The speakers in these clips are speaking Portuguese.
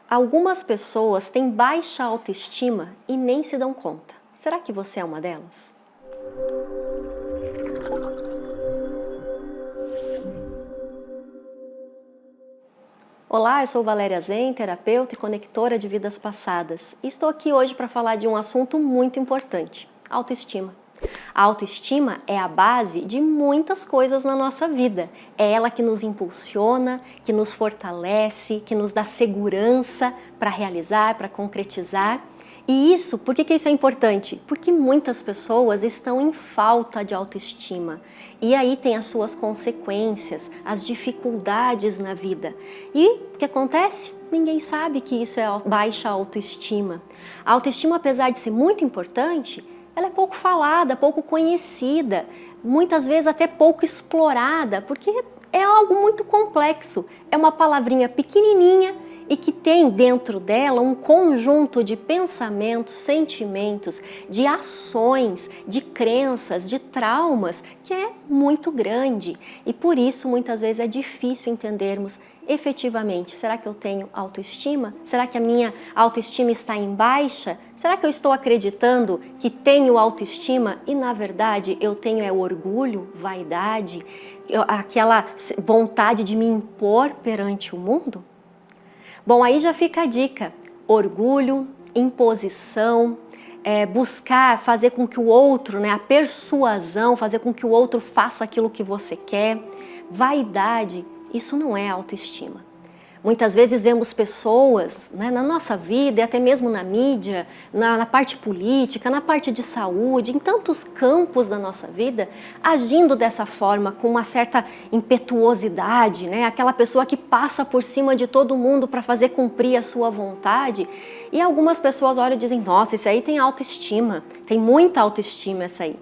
Algumas pessoas têm baixa autoestima e nem se dão conta. Será que você é uma delas? Olá, eu sou Valéria Zen, terapeuta e conectora de vidas passadas. E estou aqui hoje para falar de um assunto muito importante: autoestima. A autoestima é a base de muitas coisas na nossa vida. É ela que nos impulsiona, que nos fortalece, que nos dá segurança para realizar, para concretizar. E isso, por que isso é importante? Porque muitas pessoas estão em falta de autoestima. E aí tem as suas consequências, as dificuldades na vida. E o que acontece? Ninguém sabe que isso é baixa autoestima. A autoestima, apesar de ser muito importante, ela é pouco falada, pouco conhecida, muitas vezes até pouco explorada, porque é algo muito complexo. É uma palavrinha pequenininha e que tem dentro dela um conjunto de pensamentos, sentimentos, de ações, de crenças, de traumas que é muito grande. E por isso muitas vezes é difícil entendermos efetivamente: será que eu tenho autoestima? Será que a minha autoestima está em baixa? Será que eu estou acreditando que tenho autoestima e na verdade eu tenho orgulho, vaidade, aquela vontade de me impor perante o mundo? Bom, aí já fica a dica: orgulho, imposição, buscar fazer com que o outro, a persuasão, fazer com que o outro faça aquilo que você quer. Vaidade, isso não é autoestima. Muitas vezes vemos pessoas na nossa vida e até mesmo na mídia, na parte política, na parte de saúde, em tantos campos da nossa vida, agindo dessa forma, com uma certa impetuosidade, aquela pessoa que passa por cima de todo mundo para fazer cumprir a sua vontade. E algumas pessoas olham e dizem: nossa, isso aí tem autoestima, tem muita autoestima essa aí.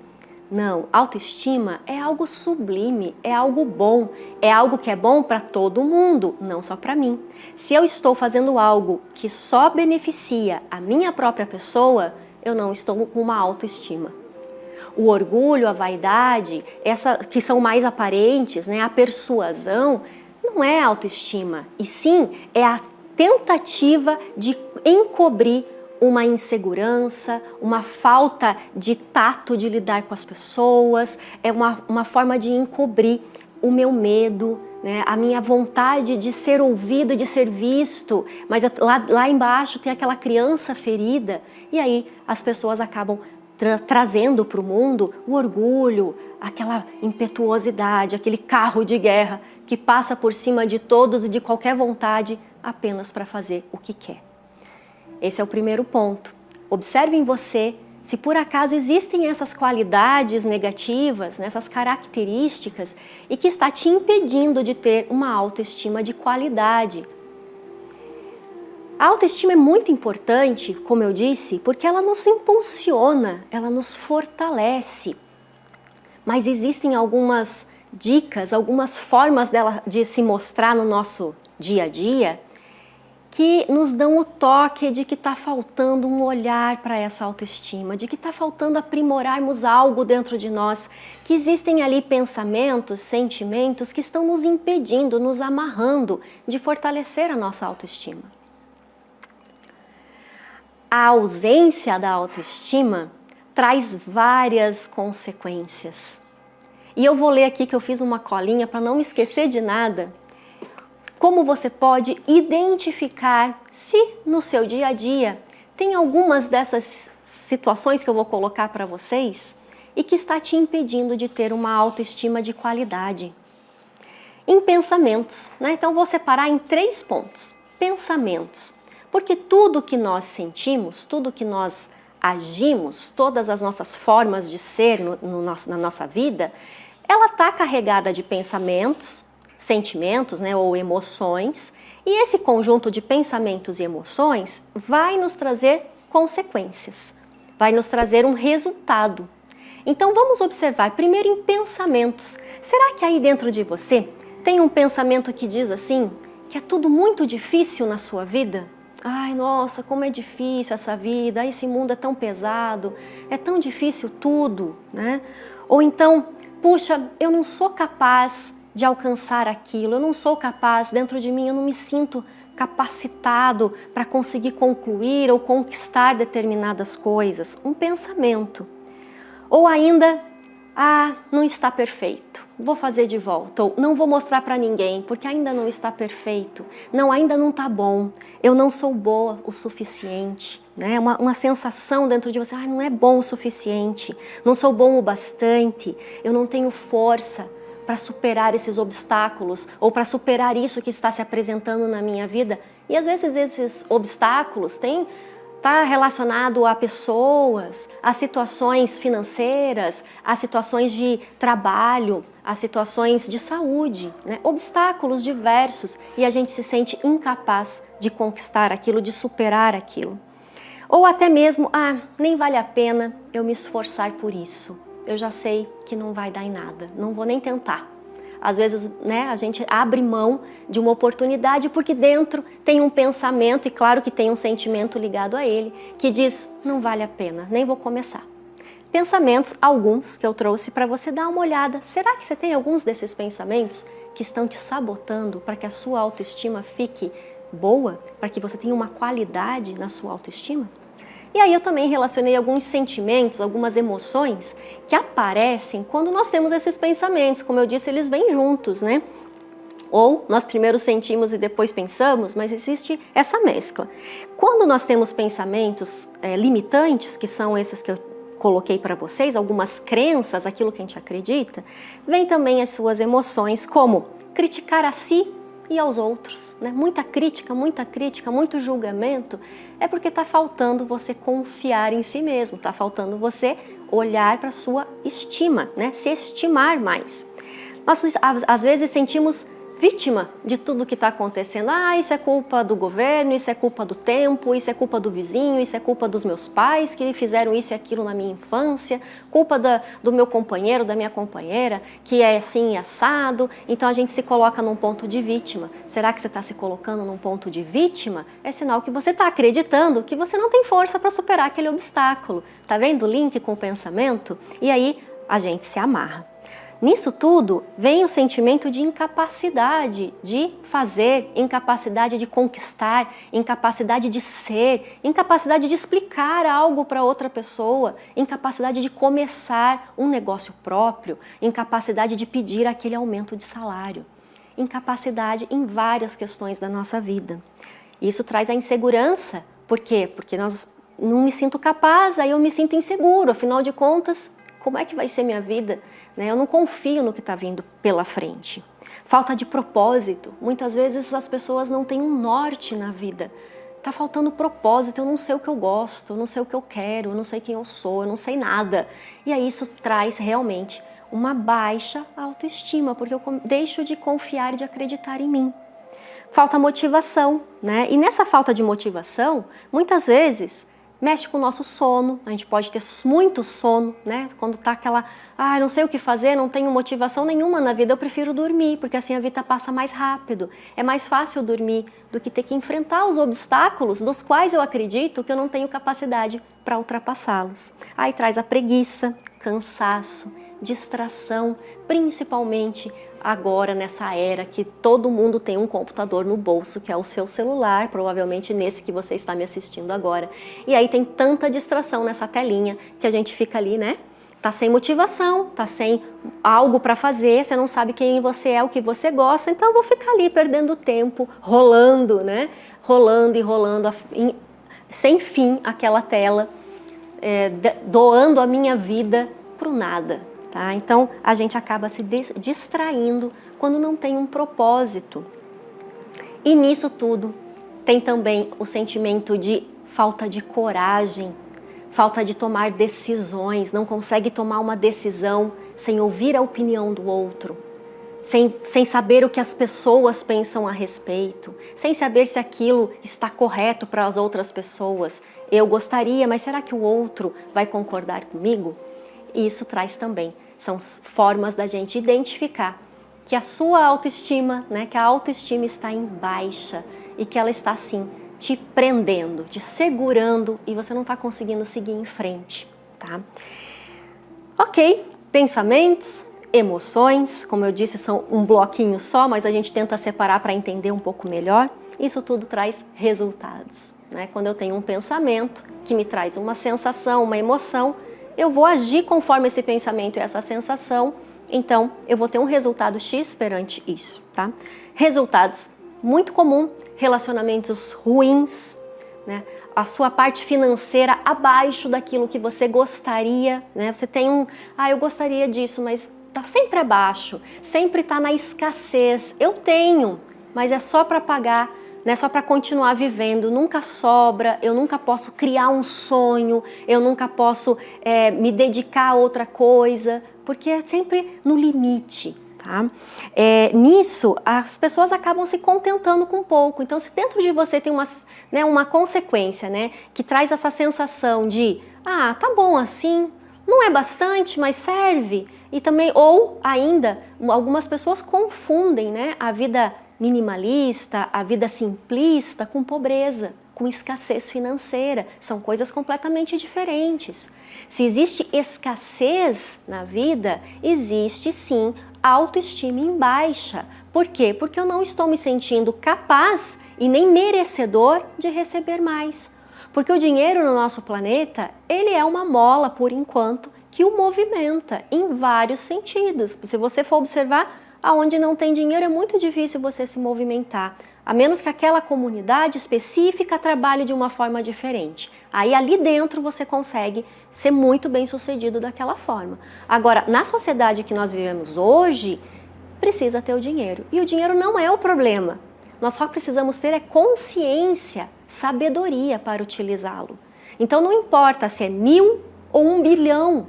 Não, autoestima é algo sublime, é algo bom, é algo que é bom para todo mundo, não só para mim. Se eu estou fazendo algo que só beneficia a minha própria pessoa, eu não estou com uma autoestima. O orgulho, a vaidade, que são mais aparentes, a persuasão, não é autoestima, e sim é a tentativa de encobrir uma insegurança, uma falta de tato de lidar com as pessoas, é uma forma de encobrir o meu medo, a minha vontade de ser ouvido e de ser visto, mas lá embaixo tem aquela criança ferida, e aí as pessoas acabam trazendo para o mundo o orgulho, aquela impetuosidade, aquele carro de guerra que passa por cima de todos e de qualquer vontade apenas para fazer o que quer. Esse é o primeiro ponto. Observe em você se por acaso existem essas qualidades negativas, essas características, e que está te impedindo de ter uma autoestima de qualidade. A autoestima é muito importante, como eu disse, porque ela nos impulsiona, ela nos fortalece. Mas existem algumas dicas, algumas formas dela de se mostrar no nosso dia a dia, que nos dão o toque de que está faltando um olhar para essa autoestima, de que está faltando aprimorarmos algo dentro de nós, que existem ali pensamentos, sentimentos que estão nos impedindo, nos amarrando de fortalecer a nossa autoestima. A ausência da autoestima traz várias consequências. E eu vou ler aqui que eu fiz uma colinha para não me esquecer de nada. Como você pode identificar se no seu dia a dia tem algumas dessas situações que eu vou colocar para vocês e que está te impedindo de ter uma autoestima de qualidade. Em pensamentos, Então vou separar em 3 pontos. Pensamentos, porque tudo que nós sentimos, tudo que nós agimos, todas as nossas formas de ser na nossa vida, ela está carregada de pensamentos, sentimentos, ou emoções, e esse conjunto de pensamentos e emoções vai nos trazer consequências, vai nos trazer um resultado. Então vamos observar primeiro em pensamentos. Será que aí dentro de você tem um pensamento que diz assim, que é tudo muito difícil na sua vida? Ai, nossa, como é difícil essa vida, esse mundo é tão pesado, é tão difícil tudo, Ou então, puxa, eu não sou capaz de alcançar aquilo, eu não sou capaz, dentro de mim eu não me sinto capacitado para conseguir concluir ou conquistar determinadas coisas, um pensamento. Ou ainda, não está perfeito, vou fazer de volta, ou não vou mostrar para ninguém porque ainda não está perfeito, não, ainda não está bom, eu não sou boa o suficiente, né? Uma sensação dentro de você, não é bom o suficiente, não sou bom o bastante, eu não tenho força para superar esses obstáculos ou para superar isso que está se apresentando na minha vida. E às vezes esses obstáculos tá relacionado a pessoas, a situações financeiras, a situações de trabalho, a situações de saúde, né? Obstáculos diversos, e a gente se sente incapaz de conquistar aquilo, de superar aquilo. Ou até mesmo, nem vale a pena eu me esforçar por isso. Eu já sei que não vai dar em nada, não vou nem tentar. Às vezes, né, a gente abre mão de uma oportunidade porque dentro tem um pensamento, e claro que tem um sentimento ligado a ele, que diz, não vale a pena, nem vou começar. Pensamentos, alguns que eu trouxe para você dar uma olhada. Será que você tem alguns desses pensamentos que estão te sabotando para que a sua autoestima fique boa, para que você tenha uma qualidade na sua autoestima? E aí eu também relacionei alguns sentimentos, algumas emoções que aparecem quando nós temos esses pensamentos. Como eu disse, eles vêm juntos, né? Ou nós primeiro sentimos e depois pensamos, mas existe essa mescla. Quando nós temos pensamentos limitantes, que são esses que eu coloquei para vocês, algumas crenças, aquilo que a gente acredita, vem também as suas emoções, como criticar a si e aos outros, né? Muita crítica, muito julgamento, é porque está faltando você confiar em si mesmo, está faltando você olhar para a sua estima, né? Se estimar mais. Nós às vezes sentimos vítima de tudo que está acontecendo. Isso é culpa do governo, isso é culpa do tempo, isso é culpa do vizinho, isso é culpa dos meus pais que fizeram isso e aquilo na minha infância, culpa do meu companheiro, da minha companheira, que é assim assado. Então a gente se coloca num ponto de vítima. Será que você está se colocando num ponto de vítima? É sinal que você está acreditando que você não tem força para superar aquele obstáculo. Tá vendo o link com o pensamento? E aí a gente se amarra. Nisso tudo vem o sentimento de incapacidade de fazer, incapacidade de conquistar, incapacidade de ser, incapacidade de explicar algo para outra pessoa, incapacidade de começar um negócio próprio, incapacidade de pedir aquele aumento de salário, incapacidade em várias questões da nossa vida. Isso traz a insegurança. Por quê? Porque nós não me sinto capaz, aí eu me sinto inseguro, afinal de contas, como é que vai ser minha vida? Eu não confio no que está vindo pela frente. Falta de propósito. Muitas vezes as pessoas não têm um norte na vida. Está faltando propósito, eu não sei o que eu gosto, eu não sei o que eu quero, eu não sei quem eu sou, eu não sei nada. E aí isso traz realmente uma baixa autoestima, porque eu deixo de confiar e de acreditar em mim. Falta motivação, né? E nessa falta de motivação, muitas vezes mexe com o nosso sono. A gente pode ter muito sono, né? Quando tá aquela, não sei o que fazer, não tenho motivação nenhuma na vida, eu prefiro dormir, porque assim a vida passa mais rápido. É mais fácil dormir do que ter que enfrentar os obstáculos dos quais eu acredito que eu não tenho capacidade para ultrapassá-los. Aí traz a preguiça, cansaço, distração, principalmente agora nessa era que todo mundo tem um computador no bolso, que é o seu celular, provavelmente nesse que você está me assistindo agora. E aí tem tanta distração nessa telinha que a gente fica ali, né? Tá sem motivação, tá sem algo para fazer, você não sabe quem você é, o que você gosta, então eu vou ficar ali perdendo tempo, rolando, né? Rolando e rolando sem fim aquela tela, doando a minha vida pro nada. Tá? Então a gente acaba se distraindo quando não tem um propósito. E nisso tudo tem também o sentimento de falta de coragem, falta de tomar decisões, não consegue tomar uma decisão sem ouvir a opinião do outro, sem saber o que as pessoas pensam a respeito, sem saber se aquilo está correto para as outras pessoas. Eu gostaria, mas será que o outro vai concordar comigo? E isso traz também, são formas da gente identificar que a sua autoestima, né, que a autoestima está em baixa e que ela está assim te prendendo, te segurando e você não está conseguindo seguir em frente, tá? Ok, pensamentos, emoções, como eu disse, são um bloquinho só, mas a gente tenta separar para entender um pouco melhor. isso tudo traz resultados, né? Quando eu tenho um pensamento que me traz uma sensação, uma emoção, eu vou agir conforme esse pensamento e essa sensação, então eu vou ter um resultado X perante isso, tá? Resultados muito comum, relacionamentos ruins, né? A sua parte financeira abaixo daquilo que você gostaria, né? Você tem eu gostaria disso, mas tá sempre abaixo, sempre tá na escassez. Eu tenho, mas é só para pagar, né? Só para continuar vivendo, nunca sobra, eu nunca posso criar um sonho, eu nunca posso me dedicar a outra coisa, porque é sempre no limite. Tá? Nisso, as pessoas acabam se contentando com pouco. Então, se dentro de você tem uma consequência, né, que traz essa sensação de tá bom assim, não é bastante, mas serve. E também, ou ainda, algumas pessoas confundem, né, a vida minimalista, a vida simplista com pobreza, com escassez financeira. São coisas completamente diferentes. Se existe escassez na vida, existe sim autoestima em baixa. Por quê? Porque eu não estou me sentindo capaz e nem merecedor de receber mais. Porque o dinheiro no nosso planeta, ele é uma mola, por enquanto, que o movimenta em vários sentidos. Se você for observar, aonde não tem dinheiro é muito difícil você se movimentar, a menos que aquela comunidade específica trabalhe de uma forma diferente. Aí ali dentro você consegue ser muito bem sucedido daquela forma. Agora, na sociedade que nós vivemos hoje, precisa ter o dinheiro. E o dinheiro não é o problema. Nós só precisamos ter consciência, sabedoria para utilizá-lo. Então não importa se é 1000 ou 1 bilhão.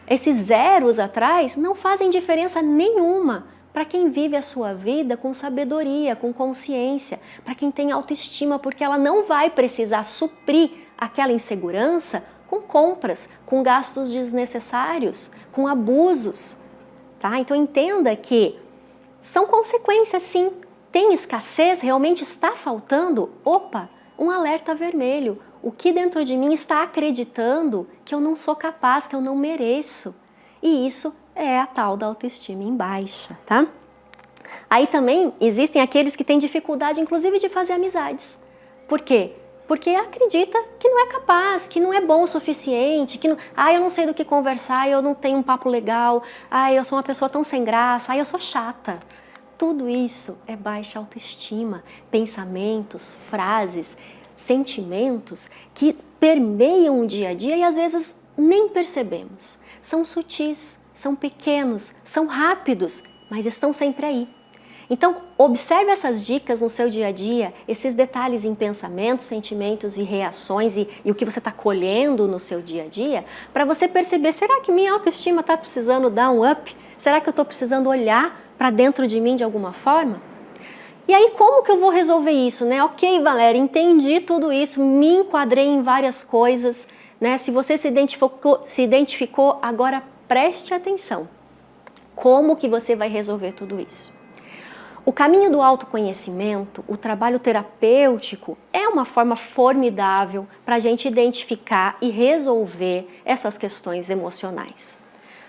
Esses zeros atrás não fazem diferença nenhuma para quem vive a sua vida com sabedoria, com consciência, para quem tem autoestima, porque ela não vai precisar suprir aquela insegurança com compras, com gastos desnecessários, com abusos, tá? Então entenda que são consequências sim. Tem escassez, realmente está faltando? Opa, um alerta vermelho. O que dentro de mim está acreditando que eu não sou capaz, que eu não mereço? E isso é a tal da autoestima em baixa, tá? Aí também existem aqueles que têm dificuldade, inclusive, de fazer amizades. Por quê? Porque acredita que não é capaz, que não é bom o suficiente, que não, eu não sei do que conversar, eu não tenho um papo legal, eu sou uma pessoa tão sem graça, eu sou chata. Tudo isso é baixa autoestima, pensamentos, frases, sentimentos que permeiam o dia a dia e às vezes nem percebemos. São sutis, são pequenos, são rápidos, mas estão sempre aí. Então, observe essas dicas no seu dia a dia, esses detalhes em pensamentos, sentimentos e reações e o que você está colhendo no seu dia a dia, para você perceber, será que minha autoestima está precisando dar um up? Será que eu estou precisando olhar para dentro de mim de alguma forma? E aí, como que eu vou resolver isso, né? Ok, Valéria, entendi tudo isso, me enquadrei em várias coisas, né? Se você se identificou, agora preste atenção. Como que você vai resolver tudo isso? O caminho do autoconhecimento, o trabalho terapêutico, é uma forma formidável para a gente identificar e resolver essas questões emocionais.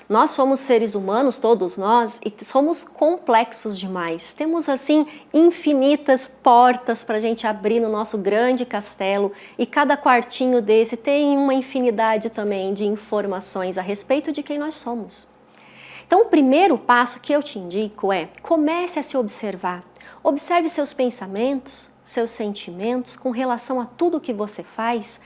Nós somos seres humanos, todos nós, e somos complexos demais. Temos, assim, infinitas portas para a gente abrir no nosso grande castelo e cada quartinho desse tem uma infinidade também de informações a respeito de quem nós somos. Então, o primeiro passo que eu te indico é: comece a se observar. Observe seus pensamentos, seus sentimentos com relação a tudo que você faz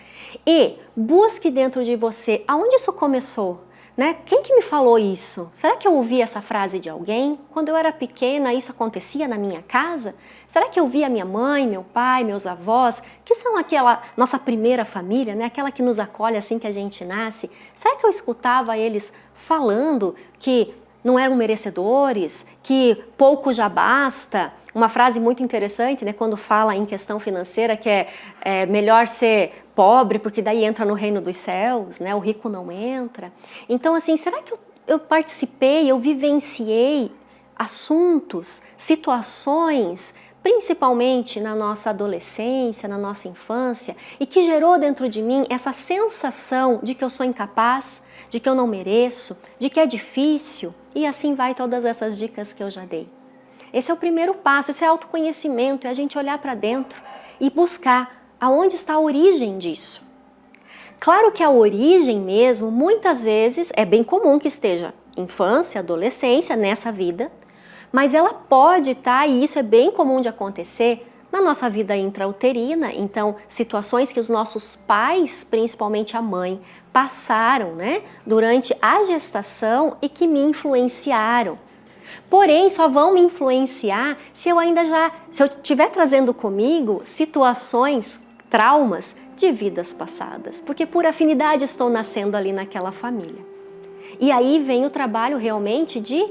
e busque dentro de você aonde isso começou. Né? Quem que me falou isso? Será que eu ouvi essa frase de alguém? Quando eu era pequena, isso acontecia na minha casa? Será que eu vi a minha mãe, meu pai, meus avós, que são aquela nossa primeira família, né? Aquela que nos acolhe assim que a gente nasce? Será que eu escutava eles falando que não eram merecedores, que pouco já basta? Uma frase muito interessante, né, quando fala em questão financeira, que é melhor ser pobre, porque daí entra no reino dos céus, né, o rico não entra. Então, assim, será que eu participei, eu vivenciei assuntos, situações, principalmente na nossa adolescência, na nossa infância, e que gerou dentro de mim essa sensação de que eu sou incapaz, de que eu não mereço, de que é difícil, e assim vai todas essas dicas que eu já dei. Esse é o primeiro passo, esse é autoconhecimento, é a gente olhar para dentro e buscar aonde está a origem disso. Claro que a origem mesmo, muitas vezes, é bem comum que esteja infância, adolescência, nessa vida, mas ela pode estar, e isso é bem comum de acontecer, na nossa vida intrauterina, então situações que os nossos pais, principalmente a mãe, passaram, né, durante a gestação e que me influenciaram. Porém, só vão me influenciar se eu estiver trazendo comigo situações, traumas de vidas passadas, porque por afinidade estou nascendo ali naquela família. E aí vem o trabalho realmente de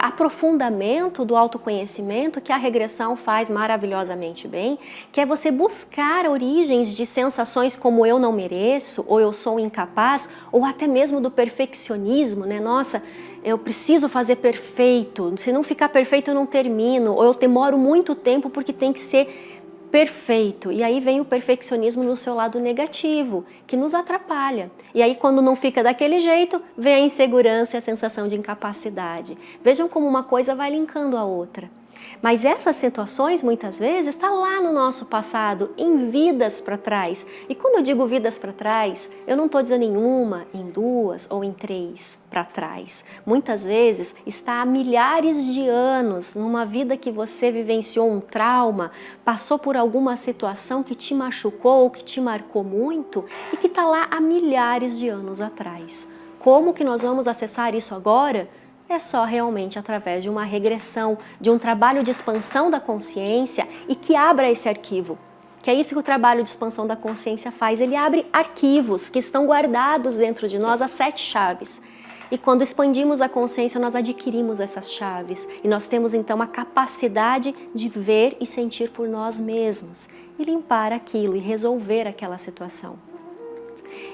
aprofundamento do autoconhecimento que a regressão faz maravilhosamente bem, que é você buscar origens de sensações como eu não mereço, ou eu sou incapaz, ou até mesmo do perfeccionismo, né? Nossa, eu preciso fazer perfeito, se não ficar perfeito eu não termino, ou eu demoro muito tempo porque tem que ser perfeito. E aí vem o perfeccionismo no seu lado negativo, que nos atrapalha. E aí quando não fica daquele jeito, vem a insegurança e a sensação de incapacidade. Vejam como uma coisa vai linkando a outra. Mas essas situações, muitas vezes, está lá no nosso passado, em vidas para trás. E quando eu digo vidas para trás, eu não estou dizendo em uma, em duas ou em três para trás. Muitas vezes está há milhares de anos, numa vida que você vivenciou um trauma, passou por alguma situação que te machucou, que te marcou muito e que está lá há milhares de anos atrás. Como que nós vamos acessar isso agora? É só realmente através de uma regressão, de um trabalho de expansão da consciência e que abra esse arquivo. Que é isso que o trabalho de expansão da consciência faz, ele abre arquivos que estão guardados dentro de nós, as 7 chaves. E quando expandimos a consciência, nós adquirimos essas chaves e nós temos então a capacidade de ver e sentir por nós mesmos e limpar aquilo e resolver aquela situação.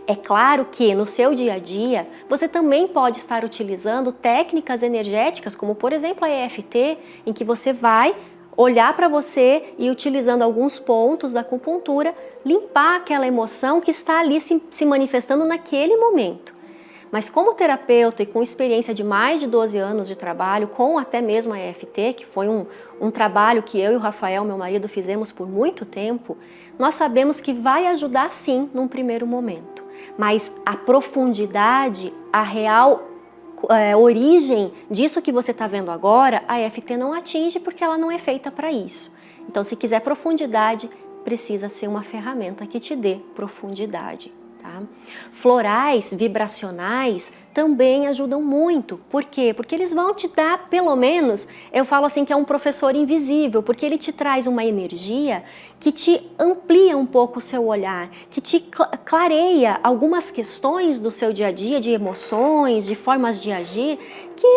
É claro que no seu dia a dia você também pode estar utilizando técnicas energéticas, como por exemplo a EFT, em que você vai olhar para você e utilizando alguns pontos da acupuntura, limpar aquela emoção que está ali se manifestando naquele momento. Mas como terapeuta e com experiência de mais de 12 anos de trabalho, com até mesmo a EFT, que foi um trabalho que eu e o Rafael, meu marido, fizemos por muito tempo, nós sabemos que vai ajudar sim num primeiro momento. Mas a profundidade, a real origem disso que você está vendo agora, a EFT não atinge porque ela não é feita para isso. Então, se quiser profundidade, precisa ser uma ferramenta que te dê profundidade. Tá? Florais vibracionais também ajudam muito. Por quê? Porque eles vão te dar, pelo menos, eu falo assim que é um professor invisível, porque ele te traz uma energia que te amplia um pouco o seu olhar, que te clareia algumas questões do seu dia a dia, de emoções, de formas de agir, que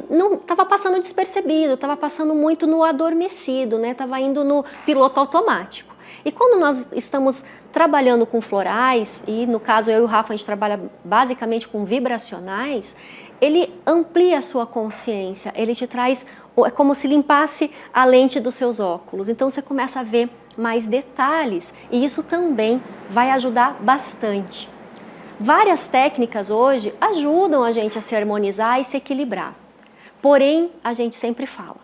não estava passando despercebido, estava passando muito no adormecido, né? Estava indo no piloto automático. E quando nós estamos trabalhando com florais, e no caso eu e o Rafa a gente trabalha basicamente com vibracionais, ele amplia a sua consciência, ele te traz, é como se limpasse a lente dos seus óculos, então você começa a ver mais detalhes e isso também vai ajudar bastante. Várias técnicas hoje ajudam a gente a se harmonizar e se equilibrar, porém a gente sempre fala,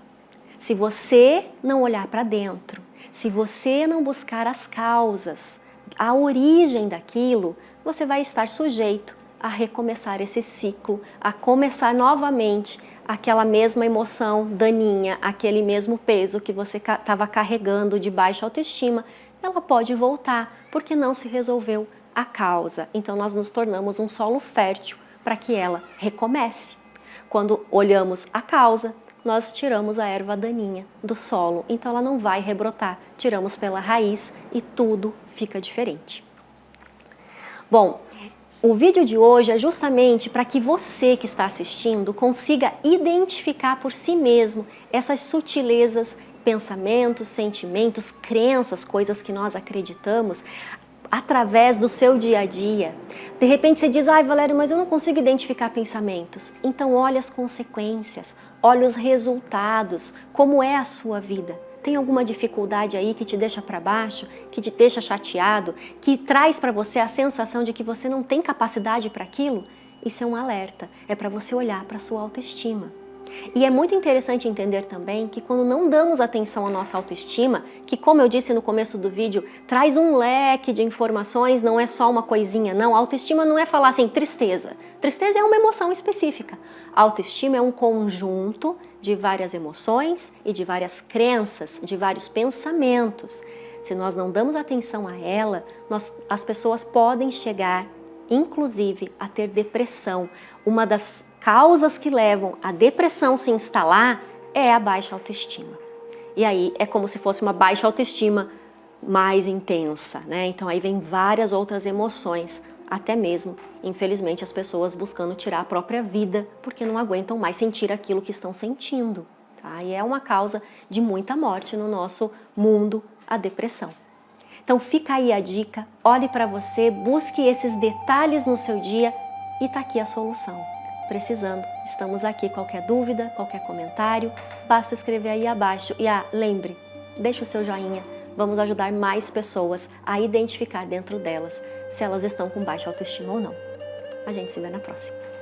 se você não olhar para dentro, se você não buscar as causas, a origem daquilo, você vai estar sujeito a recomeçar esse ciclo, a começar novamente aquela mesma emoção daninha, aquele mesmo peso que você estava carregando de baixa autoestima, ela pode voltar porque não se resolveu a causa. Então nós nos tornamos um solo fértil para que ela recomece. Quando olhamos a causa, nós tiramos a erva daninha do solo, então ela não vai rebrotar, tiramos pela raiz e tudo fica diferente. Bom, o vídeo de hoje é justamente para que você que está assistindo consiga identificar por si mesmo essas sutilezas, pensamentos, sentimentos, crenças, coisas que nós acreditamos, através do seu dia a dia. De repente você diz, ai Valério, mas eu não consigo identificar pensamentos. Então olha as consequências, olha os resultados, como é a sua vida. Tem alguma dificuldade aí que te deixa para baixo, que te deixa chateado, que traz para você a sensação de que você não tem capacidade para aquilo? Isso é um alerta, é para você olhar para a sua autoestima. E é muito interessante entender também que quando não damos atenção à nossa autoestima, que como eu disse no começo do vídeo, traz um leque de informações, não é só uma coisinha, não. A autoestima não é falar assim, tristeza. Tristeza é uma emoção específica. A autoestima é um conjunto de várias emoções e de várias crenças, de vários pensamentos. Se nós não damos atenção a ela, as pessoas podem chegar, inclusive, a ter depressão. Uma das causas que levam a depressão se instalar é a baixa autoestima. E aí é como se fosse uma baixa autoestima mais intensa, né? Então aí vem várias outras emoções, até mesmo, infelizmente, as pessoas buscando tirar a própria vida porque não aguentam mais sentir aquilo que estão sentindo, tá? E é uma causa de muita morte no nosso mundo, a depressão. Então fica aí a dica, olhe para você, busque esses detalhes no seu dia e tá aqui a solução. Precisando, estamos aqui. Qualquer dúvida, qualquer comentário, basta escrever aí abaixo. E lembre, deixe o seu joinha, vamos ajudar mais pessoas a identificar dentro delas se elas estão com baixa autoestima ou não. A gente se vê na próxima.